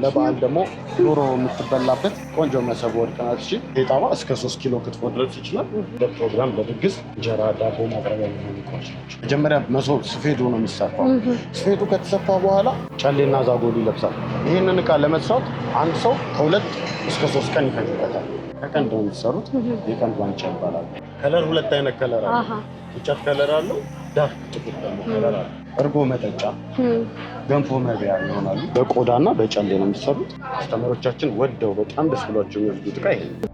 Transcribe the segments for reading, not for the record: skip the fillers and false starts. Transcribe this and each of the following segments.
ለበዓል ደግሞ ዶሮ የምትበላበት ቆንጆ መሰብ ወርቅ ናት። እሺ ጣባ እስከ 3 ኪሎ ክትፎ ድረስ ይችላል። ለፕሮግራም ለድግስ እንጀራ ዳቦ ማቅረቢያ የሚሆኑ እቃዎች ናቸው። መጀመሪያ መሶብ ስፌዱ ነው የሚሰፋው። ስፌዱ ከተሰፋ በኋላ ጨሌና ዛጎል ይለብሳል። ይህንን እቃ ለመስራት አንድ ሰው ከ2 እስከ 3 ቀን ይፈጅበታል። ከቀንድ ነው የሚሰሩት። የቀንድ ዋንጫ ይባላል። ከለር 2 አይነት ከለር አለ። ብጫት ከለር አለው፣ ዳርክ ጥቁር ደግሞ ከለር አለ። እርጎ መጠጫ፣ ገንፎ መብያ ይሆናሉ። በቆዳና በጨሌ ነው የሚሰሩት። አስተማሪዎቻችን ወደው በጣም ደስ ብሏቸው የሚወስዱት እቃ ይሄ ነው።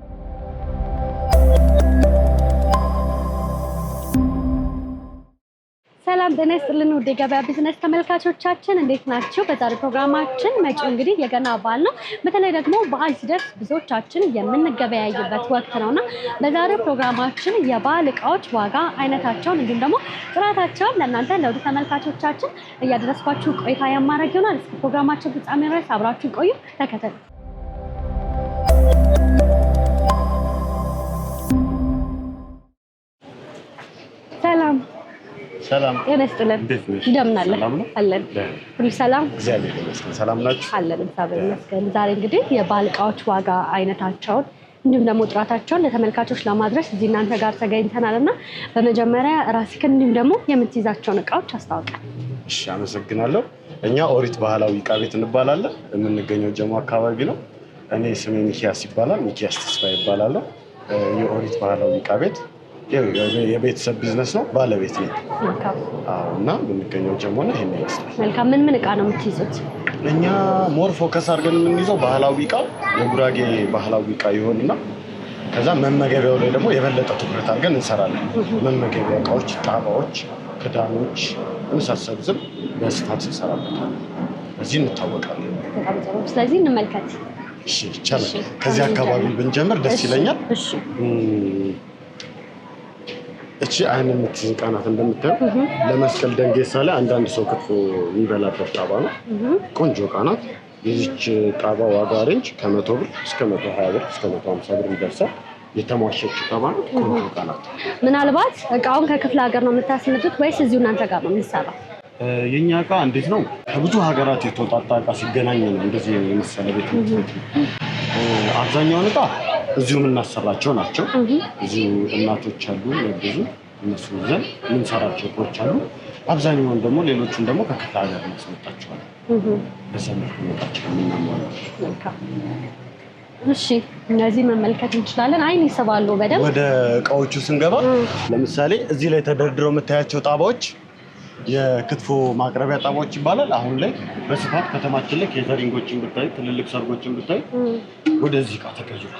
ሰላም ጤና ይስጥልን ውድ የገበያ ቢዝነስ ተመልካቾቻችን እንዴት ናችሁ? በዛሬው ፕሮግራማችን መጪው እንግዲህ የገና በዓል ነው። በተለይ ደግሞ በዓል ሲደርስ ብዙዎቻችን የምንገበያይበት ወቅት ነውና በዛሬው ፕሮግራማችን የበዓል እቃዎች ዋጋ፣ አይነታቸውን እንዲሁም ደግሞ ጥራታቸውን ለእናንተ ለውድ ተመልካቾቻችን እያደረስኳችሁ ቆይታ የማድረግ ይሆናል። እስከ ፕሮግራማችን ፍጻሜ ድረስ አብራችሁ ቆዩ፣ ተከተሉ። ሰላም ሰላም ይመስጥልን። እንደምን አለ አለን ሁሉ ሰላም እግዚአብሔር ይመስገን። ሰላም ናችሁ? አለን እግዚአብሔር ይመስገን። ዛሬ እንግዲህ የበዓል እቃዎች ዋጋ፣ አይነታቸውን እንዲሁም ደግሞ ጥራታቸውን ለተመልካቾች ለማድረስ እዚህ እናንተ ጋር ተገኝተናልና በመጀመሪያ ራስህን እንዲሁም ደግሞ የምትይዛቸውን እቃዎች አስታውቃል። እሺ አመሰግናለሁ። እኛ ኦሪት ባህላዊ እቃ ቤት እንባላለን። የምንገኘው ጀሞ አካባቢ ነው። እኔ ስሜ ሚኪያስ ይባላል። ሚኪያስ ተስፋ ይባላለሁ። የኦሪት ባህላዊ እቃ ቤት የቤተሰብ ቢዝነስ ነው። ባለቤት ነው። እና የምንገኘው ጀሞ ነው። ይሄን ይመስላል። መልካም። ምን እቃ ነው የምትይዙት? እኛ ሞር ፎከስ አድርገን የምንይዘው ባህላዊ እቃ፣ የጉራጌ ባህላዊ እቃ ይሆንና ከዛ መመገቢያው ላይ ደግሞ የበለጠ ትኩረት አድርገን እንሰራለን። መመገቢያ እቃዎች፣ ጣባዎች፣ ክዳኖች የመሳሰሉትን በስፋት እንሰራበታለን። እዚህ እንታወቃለን። በጣም ጥሩ። ስለዚህ እንመልከት። እሺ ይቻላል። ከዚህ አካባቢ ብንጀምር ደስ ይለኛል። እሺ እቺ አይን የምትይዝ እቃ ናት። እንደምታየው ለመስቀል ደንጌሳ ላይ አንዳንድ ሰው ክትፎ የሚበላበት ጣባ ነው። ቆንጆ እቃ ናት። የዚች ጣባ ዋጋ ሬንጅ ከ100 ብር እስከ 120 ብር እስከ 150 ብር ይደርሳል። የተሟሸች ጣባ ናት። ቆንጆ እቃ ናት። ምናልባት እቃውን ከክፍለ ሀገር ነው የምታስመጡት ወይስ እዚሁ እናንተ ጋር ነው የሚሰራው? የኛ እቃ እንዴት ነው? ከብዙ ሀገራት የተወጣጣ እቃ ሲገናኝ ነው እንደዚህ የመሰለ ቤት። አብዛኛውን እቃ እዚሁ የምናሰራቸው ናቸው። እዚሁ እናቶች አሉ ብዙ፣ እነሱ ዘን የምንሰራቸው እቃዎች አሉ። አብዛኛውን ደግሞ ሌሎቹን ደግሞ ከክፍለ ሀገር እናስመጣቸዋለን። በሰምር ሁኔታቸው የምናሟላው። እሺ እነዚህ መመልከት እንችላለን። አይን ይስባሉ በደንብ። ወደ እቃዎቹ ስንገባ ለምሳሌ እዚህ ላይ ተደርድረው የምታያቸው ጣባዎች የክትፎ ማቅረቢያ ጣባዎች ይባላል። አሁን ላይ በስፋት ከተማችን ላይ ኬተሪንጎችን ብታይ፣ ትልልቅ ሰርጎችን ብታይ ወደዚህ እቃ ተቀይሯል።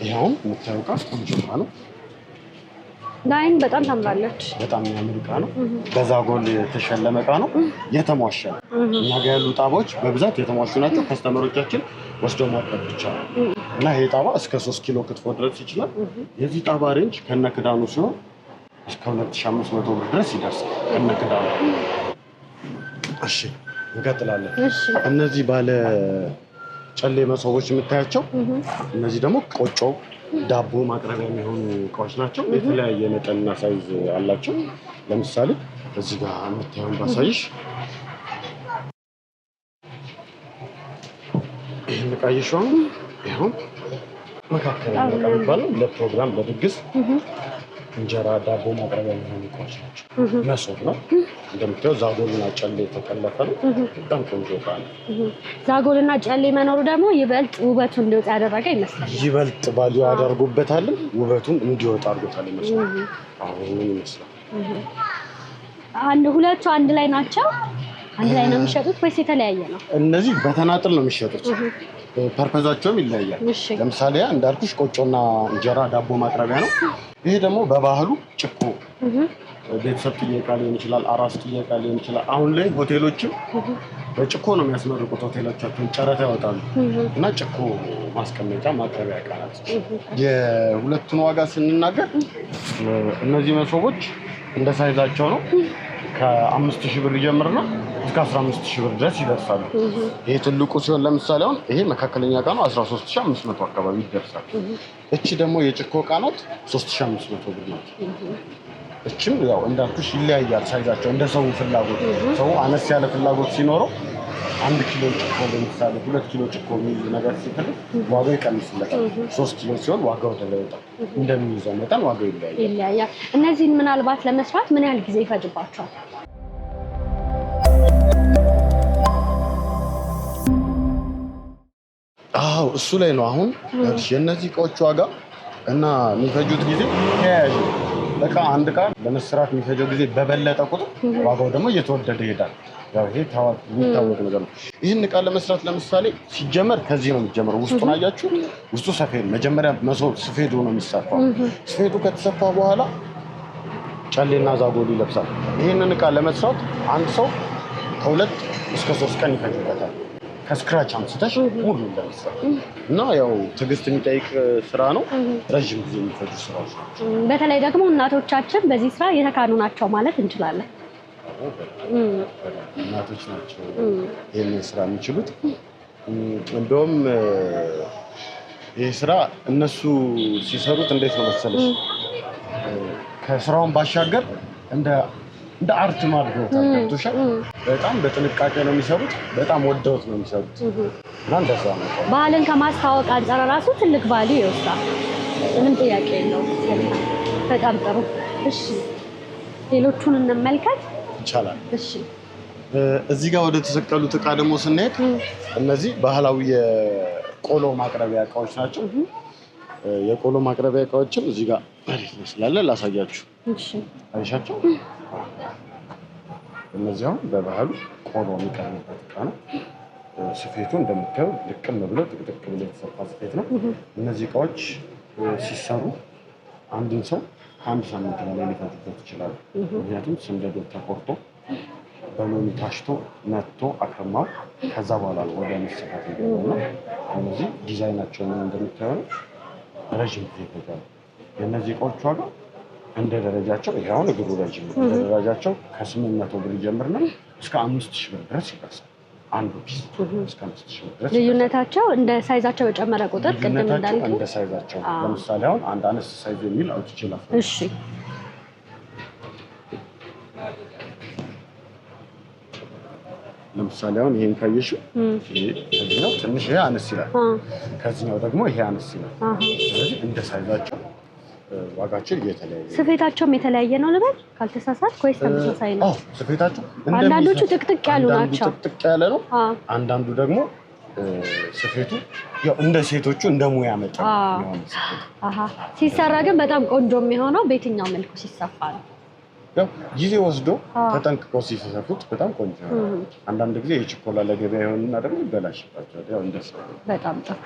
ይኸውም የምታየው እቃ ቆንጆ እቃ ነው። ላይን በጣም ታምራለች። በጣም የሚያምር እቃ ነው። በዛጎል የተሸለመ እቃ ነው። የተሟሸ ነው። እኛ ጋር ያሉ ጣባዎች በብዛት የተሟሹ ናቸው። ከስተመሮቻችን ወስደው ማቅረብ ብቻ ነው እና ይሄ ጣባ እስከ 3 ኪሎ ክትፎ ድረስ ይችላል። የዚህ ጣባ ሬንጅ ከነ ክዳኑ ሲሆን እስከ 2500 ብር ድረስ ይደርሳል ከነ ክዳኑ። እሺ እንቀጥላለን። እነዚህ ባለ ጨሌ መሶቦች የምታያቸው እነዚህ ደግሞ ቆጮ ዳቦ ማቅረቢያ የሚሆኑ እቃዎች ናቸው። የተለያየ መጠንና ሳይዝ አላቸው። ለምሳሌ እዚህ ጋር የምታየውን ባሳይሽ፣ ይህን እቃ እየሸዋን ይኸው መካከለኛ እቃ የሚባለው ለፕሮግራም ለድግስ እንጀራ ዳቦ ማቅረቢያ የሚሆኑ እቃዎች ናቸው። መሶብ ነው እንደምታየው። ዛጎልና ጨሌ የተቀለፈ ነው። በጣም ቆንጆ እቃ ነው። ዛጎልና ጨሌ መኖሩ ደግሞ ይበልጥ ውበቱ እንዲወጣ ያደረገ ይመስላል። ይበልጥ ባሉ ያደርጉበታል። ውበቱን እንዲወጣ አድርጎታል ይመስላል። አሁን ምን ይመስላል? ሁለቱ አንድ ላይ ናቸው። አንድ ላይ ነው የሚሸጡት ወይስ የተለያየ ነው? እነዚህ በተናጥል ነው የሚሸጡት። ፐርፐዛቸውም ይለያያል። ለምሳሌ እንዳልኩሽ ቆጮና እንጀራ ዳቦ ማቅረቢያ ነው። ይሄ ደግሞ በባህሉ ጭኮ ቤተሰብ ጥየቃ ሊሆን ይችላል፣ አራስ ጥየቃ ሊሆን ይችላል። አሁን ላይ ሆቴሎችም በጭኮ ነው የሚያስመርቁት። ሆቴሎቻቸውን ጨረታ ያወጣሉ እና ጭኮ ማስቀመጫ ማቅረቢያ እቃ ናት። የሁለቱን ዋጋ ስንናገር እነዚህ መሶቦች እንደ ሳይዛቸው ነው። ከ5000 ብር ጀምርና እስከ 15000 ብር ድረስ ይደርሳሉ። ይሄ ትልቁ ሲሆን ለምሳሌ አሁን ይሄ መካከለኛ እቃ ነው፣ 13500 አካባቢ ይደርሳል። እቺ ደግሞ የጭኮ እቃ ናት፣ 3500 ብር ናት። እቺም ያው እንዳልኩሽ ይለያያል ሳይዛቸው እንደ ሰው ፍላጎት። ሰው አነስ ያለ ፍላጎት ሲኖረው 1 ኪሎ ጭኮ ለምሳሌ 2 ኪሎ ጭኮ የሚይዝ ነገር ሲፈልግ ዋጋው ይቀንስለታል። 3 ኪሎ ሲሆን ዋጋው ተለውጧል። እንደሚይዘው መጠን ዋጋው ይለያያል። እነዚህን ምናልባት ለመስራት ምን ያህል ጊዜ ይፈጅባቸዋል? አዎ እሱ ላይ ነው አሁን የእነዚህ እቃዎች ዋጋ እና የሚፈጁት ጊዜ ተያያዥ። በቃ አንድ እቃ ለመስራት የሚፈጀው ጊዜ በበለጠ ቁጥር ዋጋው ደግሞ እየተወደደ ይሄዳል። ያው ይሄ የሚታወቅ ነገር ነው። ይህን እቃ ለመስራት ለምሳሌ ሲጀመር ከዚህ ነው የሚጀምረው። ውስጡን አያችሁ? ውስጡ ሰፌድ መጀመሪያ መሶብ ስፌዱ ነው የሚሰፋው። ስፌዱ ከተሰፋ በኋላ ጨሌና ዛጎል ይለብሳል። ይህንን እቃ ለመስራት አንድ ሰው ከ2 እስከ 3 ቀን ይፈጅበታል። ከስክራች አንስተሽ ሙሉ እንደምትሰራ እና ያው ትዕግስት የሚጠይቅ ስራ ነው። ረጅም ጊዜ የሚፈጁ ስራዎች ናቸው። በተለይ ደግሞ እናቶቻችን በዚህ ስራ የተካኑ ናቸው ማለት እንችላለን። እናቶች ናቸው ይህንን ስራ የሚችሉት። እንደውም ይህ ስራ እነሱ ሲሰሩት እንዴት ነው መሰለሽ ከስራውን ባሻገር እንደ አርት ማድረግ ታውቃለሽ። በጣም በጥንቃቄ ነው የሚሰሩት። በጣም ወደውት ነው የሚሰሩት እና እንደዛ ነው። ባህልን ከማስተዋወቅ አንጻር ራሱ ትልቅ ቫልዩ ይወስዳል። ምንም ጥያቄ የለውም። በጣም ጥሩ። እሺ ሌሎቹን እንመልከት ይቻላል። እሺ እዚህ ጋር ወደ ተሰቀሉት እቃ ደግሞ ስንሄድ እነዚህ ባህላዊ የቆሎ ማቅረቢያ እቃዎች ናቸው። የቆሎ ማቅረቢያ እቃዎችን እዚህ ጋር አሪፍ መስላለ ላሳያችሁ። እሺ አይሻቸው? እነዚህ አሁን በባህሉ ቆሎ የሚቀርብበት እቃ ነው። ስፌቱ እንደምታዩ ልቅም ብሎ ጥቅጥቅ ብሎ የተሰፋ ስፌት ነው። እነዚህ እቃዎች ሲሰሩ አንድን ሰው ከ1 ሳምንት በላይ ሊፈጅበት ይችላሉ። ምክንያቱም ስንደዶ ተቆርጦ በሎሚ ታሽቶ ነቶ አክርማው ከዛ በኋላ ወደ መሰፋት ይገባል። እነዚህ ዲዛይናቸው ምን እንደምታዩ ረጅም ጊዜ ይፈጃሉ። የእነዚህ እቃዎች ዋጋ እንደ ደረጃቸው ይሄ አሁን እግሩ ረጅም ነው። እንደ ደረጃቸው ከ800 ብር ይጀምርና እስከ 5000 ብር ድረስ ይደርሳል። አንዱ ፒስ እስከ 5000 ብር ድረስ። ልዩነታቸው እንደ ሳይዛቸው በጨመረ ቁጥር ቅድም እንዳልኩ እንደ ሳይዛቸው ለምሳሌ አሁን አንድ አነስ ሳይዝ የሚል አውጥ ይችላል። እሺ ለምሳሌ አሁን ይሄን ካየሽው ከዚህኛው ትንሽ ይሄ አነስ ይላል፣ ከዚህኛው ደግሞ ይሄ አነስ ይላል። ስለዚህ እንደ ሳይዛቸው ዋጋቸው እየተለያየ ነው። ስፌታቸውም የተለያየ ነው ልበል ካልተሳሳት ወይስ ተመሳሳይ ነው? ስፌታቸው አንዳንዶቹ ጥቅጥቅ ያሉ ናቸው። ጥቅጥቅ ያለ ነው። አንዳንዱ ደግሞ ስፌቱ ያው እንደ ሴቶቹ እንደ ሙያ መጠን ነው ስፌቱ። ሲሰራ ግን በጣም ቆንጆ የሚሆነው በየትኛው መልኩ ሲሰፋ ነው? ያው ጊዜ ወስዶ ተጠንቅቀው ሲሰፉት በጣም ቆንጆ ነው። አንዳንድ ጊዜ የችኮላ ለገበያ ይሆንና ደግሞ ይበላሽባቸዋል። ያው እንደሱ በጣም ጥሩ።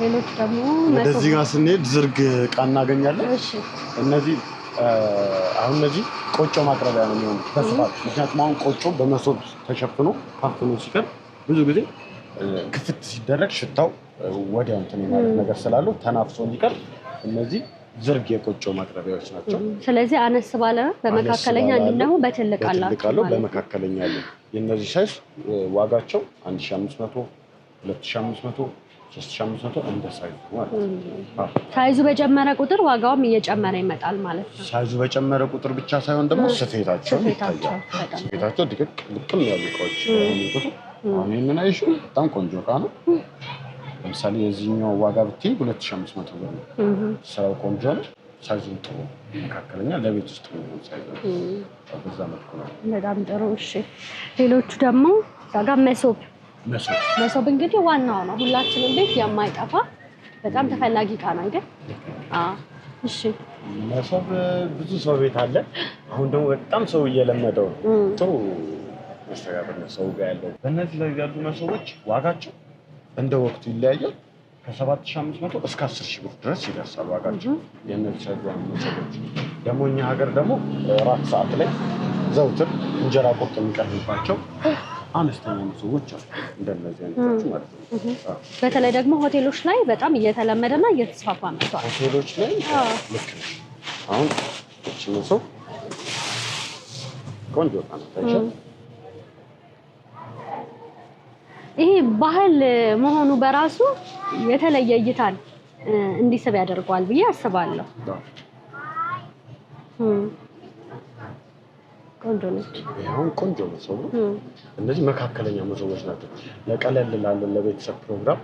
ሌሎች ደግሞ ወደዚህ ጋር ስንሄድ ዝርግ እቃ እናገኛለን። እነዚህ አሁን እነዚህ ቆጮ ማቅረቢያ ነው የሚሆኑት በስፋት። ምክንያቱም አሁን ቆጮ በመሶብ ተሸፍኖ ካፍኖ ሲቀርብ ብዙ ጊዜ ክፍት ሲደረግ ሽታው ወዲያው እንትን ማለት ነገር ስላለው ተናፍሶ እንዲቀርብ እነዚህ ዝርግ የቆጮ ማቅረቢያዎች ናቸው። ስለዚህ አነስ ባለ በመካከለኛ እንዲነው በትልቅ አላቸው። በመካከለኛ አለ። የነዚህ ሳይዝ ዋጋቸው 1500፣ 2500፣ 3500 እንደ ሳይዙ ማለት ነው። ሳይዙ በጨመረ ቁጥር ዋጋውም እየጨመረ ይመጣል ማለት ነው። ሳይዙ በጨመረ ቁጥር ብቻ ሳይሆን ደግሞ ስፌታቸው ይታያል። ስፌታቸው ድቅቅ ልቅም ያሉ እቃዎች ነው። አሁን ይሄንን አይሹ በጣም ቆንጆ እቃ ነው። ለምሳሌ የዚህኛው ዋጋ ብትይ 2500 ብር ነው። ስራው ቆንጆ ነው። ሳይዙ ጥሩ መካከለኛ ለቤት ውስጥ ነው ሳይዙ። በዛ መልኩ ነው። በጣም ጥሩ። እሺ ሌሎቹ ደግሞ ዋጋ መሶብ እንግዲህ ዋናው ነው። ሁላችንም ቤት የማይጠፋ በጣም ተፈላጊ እቃ ነው አይደል? እሺ መሶብ ብዙ ሰው ቤት አለ። አሁን ደግሞ በጣም ሰው እየለመደው ጥሩ መስተጋብር ነው ሰው ጋር ያለው። በእነዚህ ላይ ያሉ መሶቦች ዋጋቸው እንደ ወቅቱ ይለያያል። ከ7500 እስከ 10000 ብር ድረስ ይደርሳል ዋጋቸው። የእነዚህ ሰው መሶቦች ደግሞ እኛ ሀገር ደግሞ ራት ሰዓት ላይ ዘውትር እንጀራ ቁርጥ የሚቀርብባቸው አነስተኛ መሶቦች አሉ። እንደነዚህ አይነቶች ማለት ነው። በተለይ ደግሞ ሆቴሎች ላይ በጣም እየተለመደና እየተስፋፋ መጥቷል። ሆቴሎች ላይ ልክ ነው። አሁን እቺ መሶብ ቆንጆ ነው። ይሄ ባህል መሆኑ በራሱ የተለየ እይታን እንዲስብ ያደርገዋል ብዬ አስባለሁ። ቆንጆ ነች። ይሄውን ቆንጆ መሶብ ነው። እነዚህ መካከለኛ መሶቦች ናቸው። ለቀለል ላለ ለቤተሰብ ፕሮግራም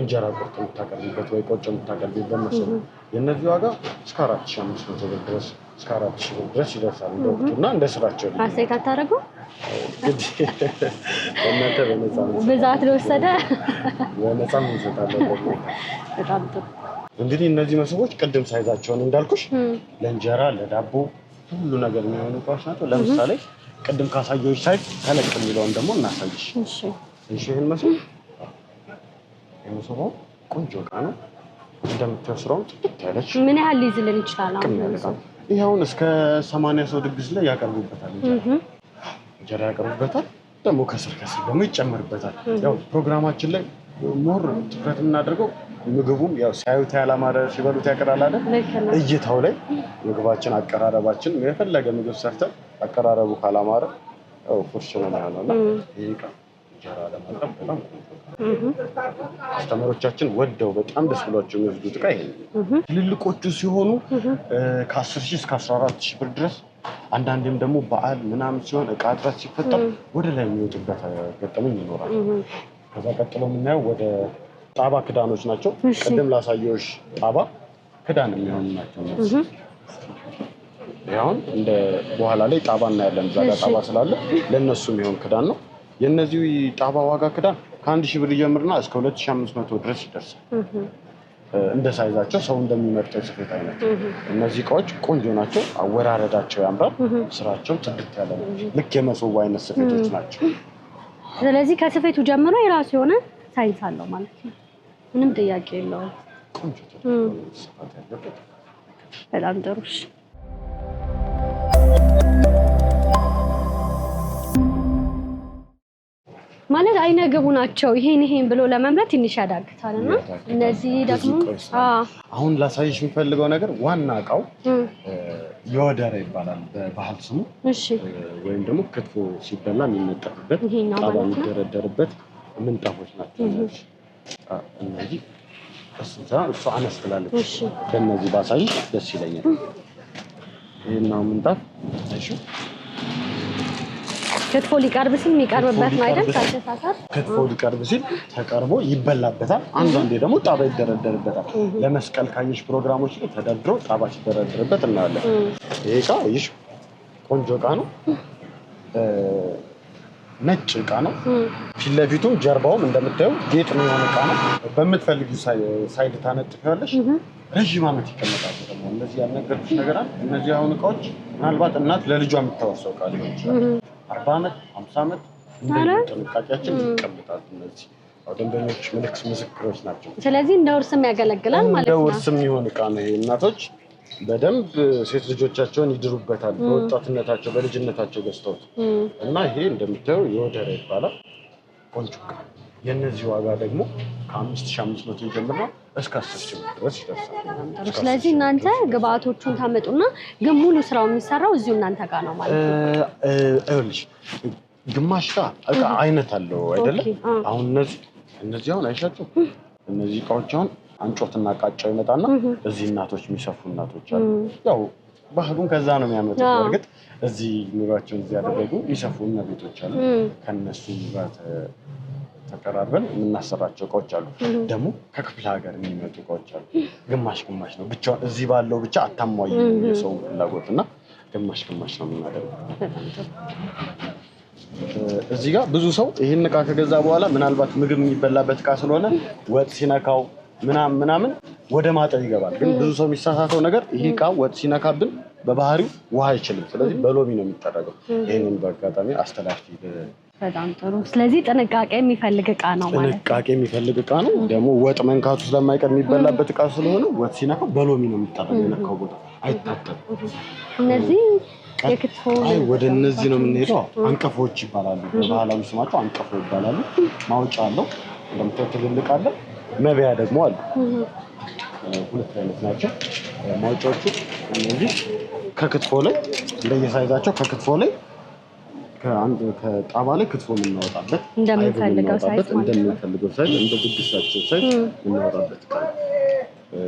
እንጀራ ቁርጥ የምታቀርቡበት ወይ ቆጮ የምታቀርቡበት መሶብ። የእነዚህ ዋጋ እስከ 4500 ብር ድረስ እስከ 4000 ብር ድረስ ይደርሳል። እንደወቅቱና እንደ ስራቸው አስተያየት አታደርጉ? እናንተ በነፃ ብዛት ለወሰደ በነፃ እንሰጣለን። በጣም ጥሩ። እንግዲህ እነዚህ መሶቦች ቅድም ሳይዛቸውን እንዳልኩሽ ለእንጀራ ለዳቦ ሁሉ ነገር የሚሆኑ እቃዎች ናቸው። ለምሳሌ ቅድም ካሳየሁሽ ሳይዝ ተለቅ የሚለውን ደግሞ እናሳይሽ። እሺ ይሄን መሶብ የመሶቡ ቆንጆ እቃ ነው። እንደምትወስረው ጥቅት ያለች ምን ያህል ሊይዝልን ይችላል? ይሄውን እስከ 80 ሰው ድግስ ላይ ያቀርቡበታል። እንጀራ ያቀርቡበታል። ደግሞ ከስር ደግሞ ይጨመርበታል። ያው ፕሮግራማችን ላይ ሞር ትኩረት የምናደርገው ምግቡም ያው ሲያዩት ያላማረ ሲበሉት ያቀራል አይደል? እይታው ላይ ምግባችን አቀራረባችን የፈለገ ምግብ ሰርተን አቀራረቡ ካላማረ ያው ፉርሽ ነው ያለውና ይሄ እቃ እንጀራ ለማቅረብ በጣም አስተማሪዎቻችን ወደው በጣም ደስ ብሏቸው የሚወስዱት እቃ ይሄ ነው። ትልልቆቹ ሲሆኑ ከ10,000 እስከ 14,000 ብር ድረስ አንዳንዴም ደግሞ በዓል ምናምን ሲሆን እቃ እጥረት ሲፈጠር ወደ ላይ የሚወጡበት ገጠመኝ ይኖራል። ከዛ ቀጥሎ የምናየው ወደ ጣባ ክዳኖች ናቸው። ቅድም ላሳየሁሽ ጣባ ክዳን የሚሆኑ ናቸው። ያውን እንደ በኋላ ላይ ጣባ እናያለን። እዛ ጋር ጣባ ስላለ ለነሱ የሚሆን ክዳን ነው። የነዚህ ጣባ ዋጋ ክዳን ከ1000 ብር ይጀምርና እስከ 2500 ድረስ ይደርሳል። እንደ ሳይዛቸው ሰው እንደሚመርጠው ስፌት አይነት። እነዚህ እቃዎች ቆንጆ ናቸው። አወራረዳቸው ያምራል። ስራቸው ትድት ያለ ነው። ልክ የመሶቡ አይነት ስፌቶች ናቸው። ስለዚህ ከስፌቱ ጀምሮ የራሱ የሆነ ሳይንስ አለው ማለት ነው። ምንም ጥያቄ የለውም። ቆንጆ በጣም ጥሩ። ማለት አይነግቡ ናቸው። ይሄን ብሎ ለመምረጥ ትንሽ ያዳግታልና እነዚህ ደግሞ አሁን ላሳይሽ የሚፈልገው ነገር ዋና እቃው የወደረ ይባላል በባህል ስሙ። እሺ ወይም ደግሞ ክትፎ ሲበላ የሚነጠፍበት ጣባ የሚደረደርበት ምንጣፎች ናቸው። እነዚህ እሱ አነስ ትላለች። እሺ ከነዚህ ባሳይሽ ደስ ይለኛል። ይሄናው ምንጣፍ እሺ ክትፎ ሊቀርብ ሲል የሚቀርብበት ነው አይደል? ካልተሳሳት ክትፎ ሊቀርብ ሲል ተቀርቦ ይበላበታል። አንዳንዴ ደግሞ ጣባ ይደረደርበታል። ለመስቀል ካየሽ ፕሮግራሞች ላይ ተደርድሮ ጣባ ሲደረደርበት እናያለን። ይሄ እቃ ይሽ ቆንጆ እቃ ነው። ነጭ እቃ ነው። ፊት ለፊቱም ጀርባውም እንደምታየው ጌጥ ነው የሆነ እቃ ነው። በምትፈልጊው ሳይድ ታነጥፊያለሽ። ረዥም ዓመት ይቀመጣል። ደግሞ እነዚህ ያልነገርኩሽ ነገር አለ። እነዚህ አሁን እቃዎች ምናልባት እናት ለልጇ የምታወርሰው እቃ ሊሆን ይችላል። 40 ዓመት 50 ዓመት እንደ ጥንቃቄያችን ይቀመጣሉ። እነዚህ ደንበኞች ምስክሮች ናቸው። ስለዚህ እንደ ውርስም ያገለግላል ማለት ነው። እንደ ውርስም ይሆን እቃ ነው። እናቶች በደንብ ሴት ልጆቻቸውን ይድሩበታል። በወጣትነታቸው በልጅነታቸው ገዝተውት እና ይሄ እንደምታየው የወደረ ይባላል። ቆንጆ እቃ። የነዚህ ዋጋ ደግሞ ከ5500 ጀምሮ እስከ 10,000 ድረስ ይደርሳል። ስለዚህ እናንተ ግብአቶቹን ታመጡና ግን ሙሉ ስራው የሚሰራው እዚሁ እናንተ ጋር ነው ማለት ነው። አይልሽ ግማሽ እቃ አይነት አለው አይደለ? አሁን እነዚህ አሁን አይሻቸው። እነዚህ እቃዎች አሁን አንጮትና ቃጫው ይመጣና እዚህ እናቶች የሚሰፉ እናቶች አሉ። ያው ባህሉን ከዛ ነው የሚያመጡት። እርግጥ እዚህ ኑሯቸውን እዚህ ያደረጉ የሚሰፉ እናቶች አሉ። ከነሱ ጋር ተቀራርበን የምናሰራቸው እቃዎች አሉ። ደግሞ ከክፍለ ሀገር የሚመጡ እቃዎች አሉ። ግማሽ ነው ብቻ እዚህ ባለው ብቻ አታሟይ የሰው ፍላጎት እና ግማሽ ነው የምናደርገው። እዚህ ጋር ብዙ ሰው ይሄን እቃ ከገዛ በኋላ ምናልባት ምግብ የሚበላበት እቃ ስለሆነ ወጥ ሲነካው ምናምን ወደ ማጠብ ይገባል። ግን ብዙ ሰው የሚሳሳተው ነገር ይሄ እቃ ወጥ ሲነካብን በባህሪው ውሃ አይችልም። ስለዚህ በሎሚ ነው የሚጠረገው። ይሄንን በአጋጣሚ አስተላልፊ። በጣም ጥሩ። ስለዚህ ጥንቃቄ የሚፈልግ እቃ ነው ማለት ነው። ጥንቃቄ የሚፈልግ እቃ ነው። ደግሞ ወጥ መንካቱ ስለማይቀር የሚበላበት እቃ ስለሆነ ወጥ ሲነካው በሎሚ ነው የሚጠረገው። የነካው ቦታ አይታጠብም። እነዚህ የክትፎ ወደ እነዚህ ነው የምንሄደው። አንቀፎች ይባላሉ። በባህላዊ ስማቸው አንቀፎ ይባላሉ። ማውጫ አለው። እንደምታዩት ትልልቅ አለ። መብያ ደግሞ አለ። ሁለት አይነት ናቸው ማውጫዎቹ። እነዚህ ከክትፎ ላይ እንደየሳይዛቸው ከክትፎ ላይ ከጣባ ላይ ክትፎ የምናወጣበት እንደምንፈልገው ሳይዝ እንደ ድግሳቸው ሳይዝ የምናወጣበት እቃ ነው።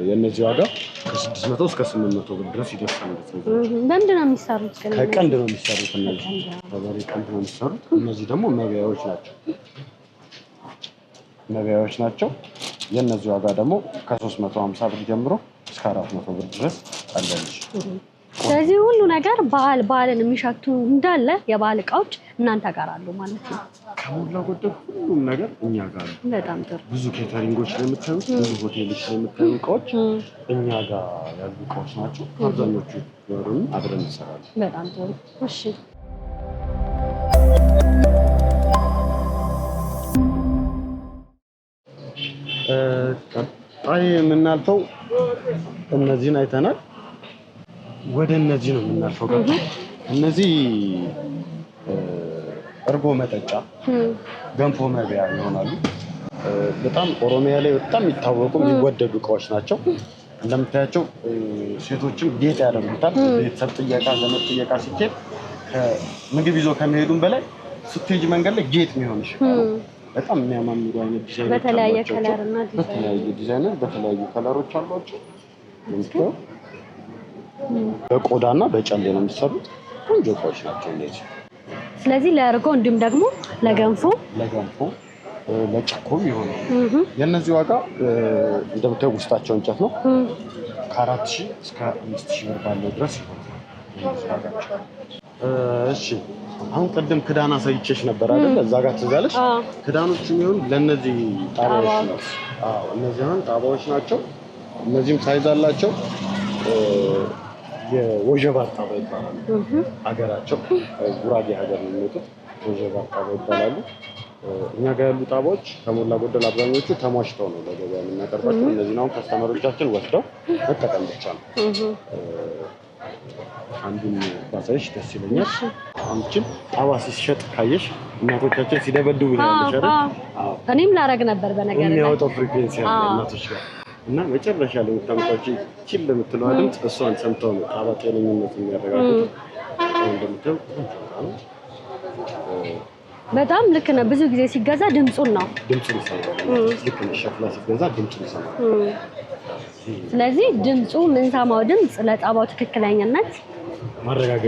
የእነዚህ ዋጋ ከ6 ከ600 እስከ 800 ብር ድረስ ይደርሳል። በምንድን ነው የሚሰሩት? ከቀንድ ነው የሚሰሩት። እነዚህ በበሬ ቀንድ ነው የሚሰሩት። እነዚህ ደግሞ መብያዎች ናቸው። የእነዚህ ዋጋ ደግሞ ከ350 ብር ጀምሮ እስከ 400 ብር ድረስ አለች። ስለዚህ ሁሉ ነገር በዓልን የሚሸቱ እንዳለ የበዓል እቃዎች እናንተ ጋር አሉ ማለት ነው። ከሞላ ጎደል ሁሉም ነገር እኛ ጋር አሉ። በጣም ጥሩ። ብዙ ኬተሪንጎች ላይ የምታዩት፣ ብዙ ሆቴሎች ላይ የምታዩ እቃዎች እኛ ጋር ያሉ እቃዎች ናቸው። አብዛኞቹ ወሩን አብረን እንሰራለን። በጣም ጥሩ። እሺ ቀጣይ የምናልፈው እነዚህን አይተናል። ወደ እነዚህ ነው የምናልፈው። እነዚህ እርጎ መጠጫ፣ ገንፎ መብያ ይሆናሉ። በጣም ኦሮሚያ ላይ በጣም የሚታወቁ የሚወደዱ እቃዎች ናቸው። እንደምታያቸው ሴቶችም ጌጥ ያደርጉታል። ቤተሰብ ጥየቃ፣ ዘመድ ጥየቃ ሲኬድ ምግብ ይዞ ከመሄዱም በላይ ስትሄጂ መንገድ ላይ ጌጥ የሚሆን ይችላል። በጣም የሚያማምሩ አይነት ዲዛይኖች በተለያየ ከለር እና በተለያዩ ከለሮች አሏቸው። በቆዳና በጨሌ ነው የሚሰሩት። ቆንጆ እቃዎች ናቸው እነዚህ። ስለዚህ ለእርጎ እንዲሁም ደግሞ ለገንፎ ለጭኮም ይሆናል። የእነዚህ ዋጋ እንደምታዩ ውስጣቸው እንጨት ነው። ከ4000 እስከ 5000 ብር ባለው ድረስ ይሆናል። እሺ አሁን ቅድም ክዳን አሳይቼሽ ነበር አይደል? እዛ ጋር ትዝ አለሽ? ክዳኖቹ የሚሆኑ ለእነዚህ ጣባዎች ነው። እነዚህ አሁን ጣባዎች ናቸው። እነዚህም ሳይዝ አላቸው። የወጀባር ጣባ ይባላሉ። ሀገራቸው ጉራጌ ሀገር ነው የሚመጡት። ወጀባር ጣባ ይባላሉ። እኛ ጋር ያሉ ጣባዎች ከሞላ ጎደል አብዛኞቹ ተሟሽተው ነው ለገበያ የምናቀርባቸው። እነዚህን አሁን ከስተመሮቻችን ወስደው መጠቀም ብቻ ነው። አንዱን ባሳይሽ ደስ ይለኛል። አንቺም ጣባ ሲሸጥ ካየሽ እናቶቻችን ሲደበድቡ ይላልሽ አይደል? እኔም ላረግ ነበር በነገር ላይ የሚያወጣው ፍሪኩዌንሲ ያለ እናቶች ጋር እና መጨረሻ ላይ የምታምጣቸው ቺል ለምትለው ድምፅ እሷን ሰምተው ነው ጣባ ጤነኝነት የሚያረጋግጡት። እንደምታየው በጣም ልክ ነው። ብዙ ጊዜ ሲገዛ ድምፁን ይሰማል። ልክ ነው። ሸክላ ሲገዛ ድምፁን ይሰማል። ስለዚህ ድምፁ የምንሰማው ድምፅ ለጣባው ትክክለኛነት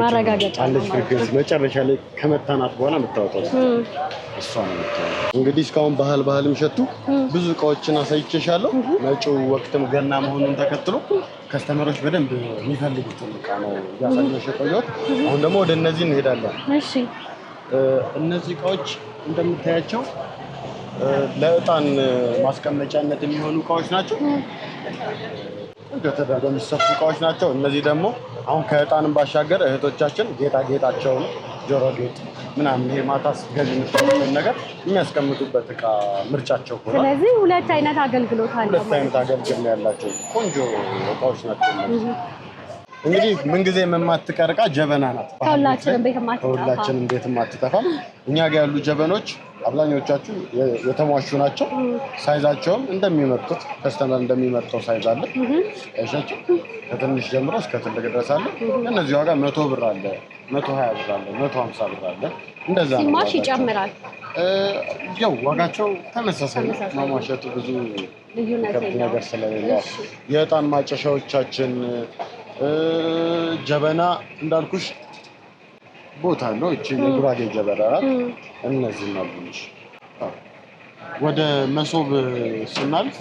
ማረጋገጫ አለች። ፍሪኩዌንሲ መጨረሻ ላይ ከመታናት በኋላ የምታወጣው እሷ ነው የምታወጣው። እንግዲህ እስካሁን ባህል የሚሸቱ ብዙ እቃዎችን አሳይቼሻለሁ። መጪው ወቅትም ገና መሆኑን ተከትሎ ከስተመሮች በደንብ የሚፈልጉትን እቃ ነው እያሳየሁሽ የቆየሁት። አሁን ደግሞ ወደ እነዚህ እንሄዳለን። እሺ እነዚህ እቃዎች እንደምታያቸው ለዕጣን ማስቀመጫነት የሚሆኑ እቃዎች ናቸው። ተደርገው የሚሰፉ እቃዎች ናቸው። እነዚህ ደግሞ አሁን ከዕጣንም ባሻገር እህቶቻችን ጌጣጌጣቸውን ጆሮ ጌጥ ምናምን ይሄ ማታ ገዥ የምትፈልጉትን ነገር የሚያስቀምጡበት እቃ ምርጫቸው ሆኗል። ስለዚህ ሁለት አይነት አገልግሎት አለ። ሁለት አይነት አገልግሎት ነው ያላቸው። ቆንጆ እቃዎች ናቸው። እንግዲህ ምንጊዜ የማትቀር እቃ ጀበና ናት። ከሁላችንም ቤት የማትጠፋም። እኛ ጋር ያሉ ጀበኖች አብዛኞቻችሁ የተሟሹ ናቸው። ሳይዛቸውም እንደሚመርጡት ከስተመር እንደሚመርጠው ሳይዝ አለ። አይሻችሁ ከትንሽ ጀምሮ እስከ ትልቅ ድረስ አለ። እነዚህ ዋጋ 100 ብር አለ፣ 120 ብር አለ፣ 150 ብር አለ። እንደዛ ነው። ሲማሽ ይጨምራል። ያው ዋጋቸው ተመሳሳይ ነው። ማሟሸቱ ብዙ ልዩነት ነገር ስለሌለው የዕጣን ማጨሻዎቻችን ጀበና እንዳልኩሽ ቦታ ነው። እቺ የጉራጌ ጀበና ናት። እነዚህ ናሉሽ። ወደ መሶብ ስናልፍ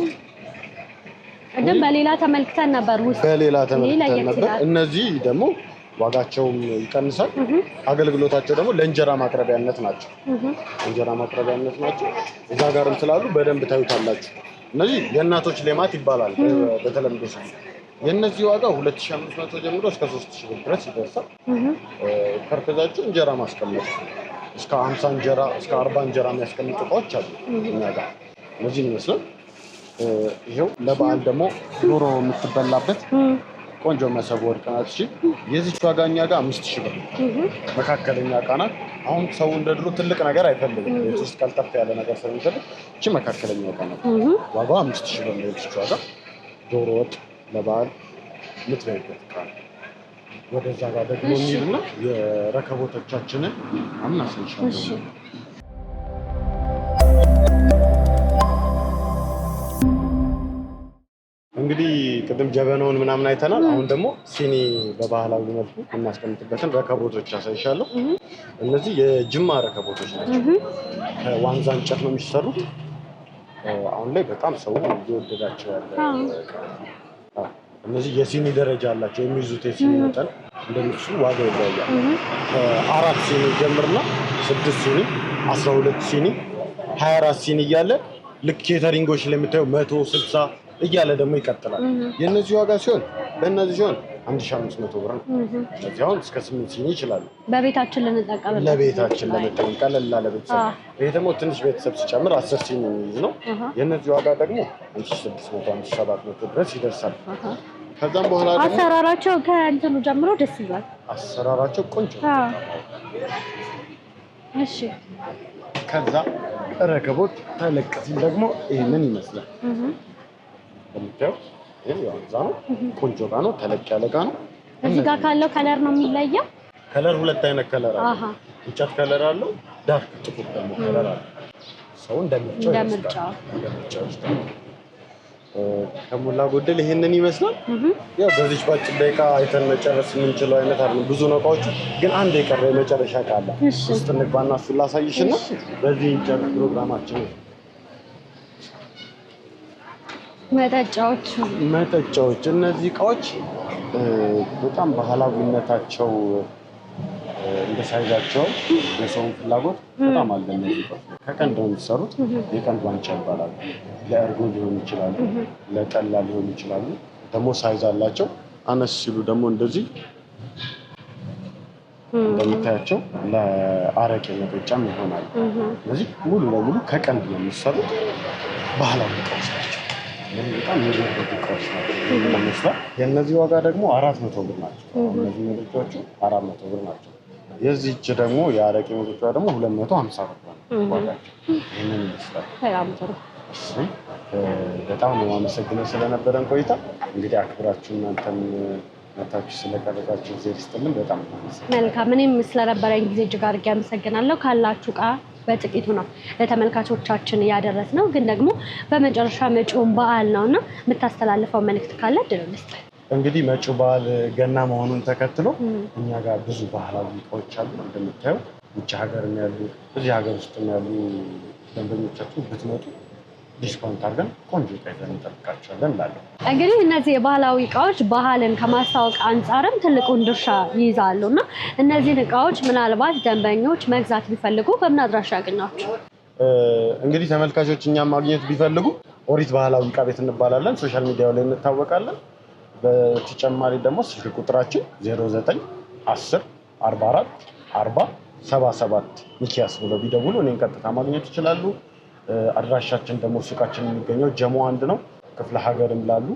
እንደም በሌላ ተመልክተን ነበር። እነዚህ ደግሞ ዋጋቸውም ይቀንሳል። አገልግሎታቸው ደግሞ ለእንጀራ ማቅረቢያነት ናቸው። እዛ ጋርም ስላሉ በደንብ ታዩታላችሁ። እነዚህ የእናቶች ሌማት ይባላል በተለምዶ ስሙ። የእነዚህ ዋጋ 2500 ጀምሮ እስከ 3000 ብር ድረስ ይደርሳል። ፐርፐዛቸው እንጀራ ማስቀመጥ እስከ 50 እንጀራ እስከ 40 እንጀራ የሚያስቀምጡ እቃዎች አሉ እኛ ጋር። እነዚህ ይመስላል። ይሄው ለበዓል ደግሞ ዶሮ የምትበላበት ቆንጆ መሰብ ወርቅ ናት። እሺ የዚህች ዋጋ እኛ ጋር 5000 ብር መካከለኛ እቃ ናት። አሁን ሰው እንደ ድሮ ትልቅ ነገር አይፈልግም። ቤት ውስጥ ቀልጠፍ ያለ ነገር ስለሚፈልግ እቺ መካከለኛ እቃ ናት። ዋጋው 5000 ብር ነው። የዚህች ዋጋ ዶሮ ወጥ ለበዓል የምትበይበት እቃ ነው። ወደዛ ጋር ደግሞ እንሂድና የረከቦቶቻችንን አናሳይሻለን። እንግዲህ ቅድም ጀበናውን ምናምን አይተናል። አሁን ደግሞ ሲኒ በባህላዊ መልኩ እናስቀምጥበትን ረከቦቶች አሳይሻለሁ። እነዚህ የጅማ ረከቦቶች ናቸው። ከዋንዛ እንጨት ነው የሚሰሩት። አሁን ላይ በጣም ሰው እየወደዳቸው ያለ እነዚህ የሲኒ ደረጃ አላቸው። የሚይዙት የሲኒ መጠን እንደነሱ ዋጋ ይለያያል። ከ4 ሲኒ ጀምርና 6 ሲኒ፣ 12 ሲኒ፣ 24 ሲኒ እያለ ልክ ኬተሪንጎች ላይ የምታየው 160 እያለ ደግሞ ይቀጥላል። የእነዚህ ዋጋ ሲሆን በእነዚህ ሲሆን 1500 ብር ነው። ስለዚህ አሁን እስከ 8 ሲኒ ይችላሉ። በቤታችን ልንጠቀምበት ለቤታችን ለመጠቀም ቀለል ላለ ቤተሰብ። ይሄ ደግሞ ትንሽ ቤተሰብ ሲጨምር 10 ሲኒ የሚይዝ ነው። የእነዚህ ዋጋ ደግሞ 1600 1700 ድረስ ይደርሳል። ከዛም በኋላ ደግሞ አሰራራቸው ከእንትኑ ጀምሮ ደስ ይላል። አሰራራቸው ቆንጆ ነው። እሺ ከዛ ረከቦት ተለቅ ሲል ደግሞ ይሄንን ይመስላል። እንደምታየው ይሄ ያንዛ ነው። ቆንጆ ዕቃ ነው። ተለቅ ያለ ዕቃ ነው። እዚህ ጋር ካለው ከለር ነው የሚለየው። ከለር ሁለት አይነት ከለር አለ። እንጨት ከለር አለው፣ ዳርክ ጥቁር ደግሞ ከለር አለ። ሰው እንደምርጫው ይወስዳል። ከሞላ ጎደል ይሄንን ይመስላል። ያው በዚህ ባጭር ደቂቃ አይተን መጨረስ የምንችለው አይነት አይደለም። ብዙ ዕቃዎች ግን አንድ የቀረ የመጨረሻ ዕቃ አለ። ውስጥ እንግባና እሱን ላሳይሽና በዚህ እንጨርስ ፕሮግራማችን። መጠጫዎች እነዚህ ዕቃዎች በጣም ባህላዊነታቸው እንደ ሳይዛቸው የሰውን ፍላጎት በጣም አለ። እነዚህ ከቀንድ ነው የሚሰሩት። የቀንድ ዋንጫ ይባላሉ። ለእርጎ ሊሆን ይችላሉ፣ ለጠላ ሊሆን ይችላሉ። ደግሞ ሳይዝ አላቸው። አነስ ሲሉ ደግሞ እንደዚህ እንደምታያቸው ለአረቄ መጠጫም ይሆናሉ። ስለዚህ ሙሉ ለሙሉ ከቀንድ ነው የሚሰሩት ባህላዊ ዕቃዎች ናቸው። በጣም የሚወደዱ ዕቃዎች ናቸው። የእነዚህ ዋጋ ደግሞ 400 ብር ናቸው። እነዚህ መጠጫዎቹ 400 ብር ናቸው። የዚህች ደግሞ የአረቄ መጠጫ ደግሞ 250 ብር ነው ዋጋቸው። ይህንን ይመስላል። በጣም ነው የማመሰግነው ስለነበረን ቆይታ። እንግዲህ አክብራችሁ እናንተም መታችሁ ስለቀረጻችሁ ጊዜ ይስጥልን። በጣም መልካም። እኔም ስለነበረኝ ጊዜ እጅግ አድርጌ አመሰግናለሁ። ካላችሁ ዕቃ በጥቂቱ ነው ለተመልካቾቻችን ያደረስነው፣ ግን ደግሞ በመጨረሻ መጪውን በዓል ነውና የምታስተላልፈው መልዕክት ካለ እድል ልስጥ። እንግዲህ መጪው በዓል ገና መሆኑን ተከትሎ እኛ ጋር ብዙ ባህላዊ ዕቃዎች አሉ። እንደምታየው ውጭ ሀገርም ያሉ እዚህ ሀገር ውስጥም ያሉ ደንበኞቻችን ብትመጡ ዲስካውንት አድርገን ቆንጆ ዕቃ ይዘን እንጠብቃቸዋለን እላለሁ። እንግዲህ እነዚህ የባህላዊ ዕቃዎች ባህልን ከማስታወቅ አንጻርም ትልቁን ድርሻ ይይዛሉ እና እነዚህን ዕቃዎች ምናልባት ደንበኞች መግዛት ቢፈልጉ በምን አድራሻ ያገኟቸው? እንግዲህ ተመልካቾች እኛም ማግኘት ቢፈልጉ ኦሪት ባህላዊ ዕቃ ቤት እንባላለን። ሶሻል ሚዲያው ላይ እንታወቃለን። በተጨማሪ ደግሞ ስልክ ቁጥራችን 09 10 44 40 77 ሚኪያስ ብለው ቢደውሉ እኔን ቀጥታ ማግኘት ይችላሉ። አድራሻችን ደግሞ ሱቃችን የሚገኘው ጀሞ 1 ነው። ክፍለ ሀገርም ላሉ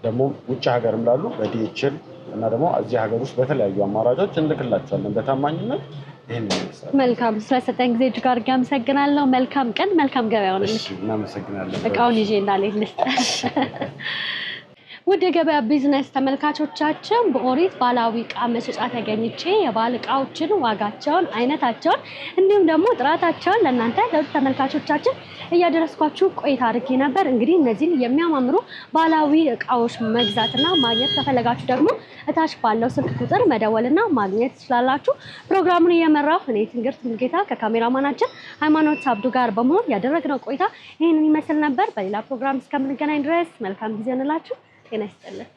ደግሞ ውጭ ሀገርም ላሉ በዲኤችኤል እና ደግሞ እዚህ ሀገር ውስጥ በተለያዩ አማራጮች እንልክላቸዋለን በታማኝነት። ይሄን ይመስላል። መልካም። ስለሰጠኝ ጊዜ እጅግ አድርጌ አመሰግናለሁ። መልካም ቀን፣ መልካም ገበያ ሆነልኝ። እሺ፣ እናመሰግናለን። ዕቃውን ይዤ እንዳልሄድ ልስጥ። ውድ የገበያ ቢዝነስ ተመልካቾቻችን በኦሪት ባህላዊ ዕቃ መሸጫ ተገኝቼ የባህል ዕቃዎችን ዋጋቸውን፣ አይነታቸውን እንዲሁም ደግሞ ጥራታቸውን ለእናንተ ተመልካቾቻችን እያደረስኳችሁ ቆይታ አድርጌ ነበር። እንግዲህ እነዚህን የሚያማምሩ ባህላዊ ዕቃዎች መግዛትና ማግኘት ከፈለጋችሁ ደግሞ እታች ባለው ስልክ ቁጥር መደወልና ማግኘት ትችላላችሁ። ፕሮግራሙን እየመራሁ እኔ ትንግርት ሙሉጌታ ከካሜራማናችን ሃይማኖት አብዱ ጋር በመሆን ያደረግነው ቆይታ ይህንን ይመስል ነበር። በሌላ ፕሮግራም እስከምንገናኝ ድረስ መልካም ጊዜ እንላችሁ። ጤና ይስጥልን።